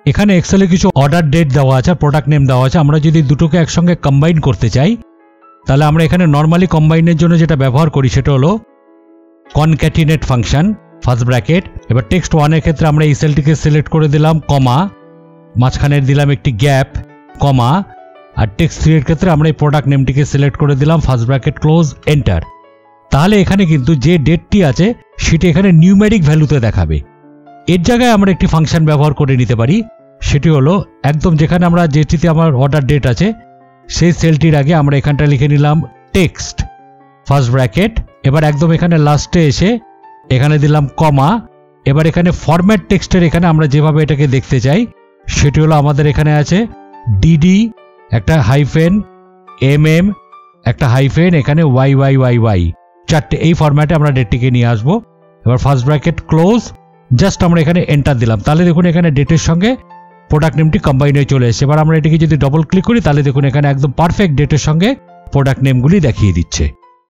এখানে এক্সেলে কিছু order date দেওয়া আছে, প্রোডাক্ট নেম দেওয়া আছে। আমরা যদি দুটোকে একসঙ্গে কম্বাইন করতে চাই তাহলে আমরা এখানে নর্মালি কম্বাইনের জন্য যেটা ব্যবহার করি সেটা হলো কনক্যাটিনেট ফাংশন, ফার্স্ট ব্র্যাকেট। এবার টেক্সট 1 এর ক্ষেত্রে আমরা এই সেলটিকে সিলেক্ট করে দিলাম, কমা, মাঝখানে দিলাম একটি গ্যাপ, কমা, আর টেক্সট 3 এর ক্ষেত্রে আমরা এই প্রোডাক্ট নেমটিকে সিলেক্ট করে দিলাম, ফার্স্ট ব্র্যাকেট ক্লোজ, এন্টার। তাহলে এখানে কিন্তু যে ডেটটি আছে সেটি এখানে নিউমেরিক ভ্যালুতে দেখাবে। এর জায়গায় আমরা একটি ফাংশন ব্যবহার করে নিতে পারি, সেটি হলো একদম যেখানে আমরা যেটিতে আমার অর্ডার ডেট আছে সেই সেলটির আগে আমরা এখানটা লিখে নিলাম টেক্সট, ফার্স্ট ব্র্যাকেট। এবার একদম এখানে লাস্টে এসে এখানে দিলাম কমা। এবার এখানে ফরম্যাট টেক্সটের এখানে আমরা যেভাবে এটাকে দেখতে চাই সেটি হলো আমাদের এখানে আছে ডিডি, একটা হাইফেন, এমএম, একটা হাইফেন, এখানে ওয়াই ওয়াই ওয়াই ওয়াই, চারটে। এই ফরম্যাটে আমরা ডেটটিকে নিয়ে আসবো। এবার ফার্স্ট ব্র্যাকেট ক্লোজ, জাস্ট আমরা এখানে এন্টার দিলাম। তাহলে দেখুন এখানে ডেটের সঙ্গে প্রোডাক্ট নেমটি কম্বাইন হয়ে চলে এসেছে। এবার আমরা এটিকে যদি ডবল ক্লিক করি তাহলে দেখুন এখানে একদম পারফেক্ট ডেটের সঙ্গে প্রোডাক্ট নেমগুলি দেখিয়ে দিচ্ছে।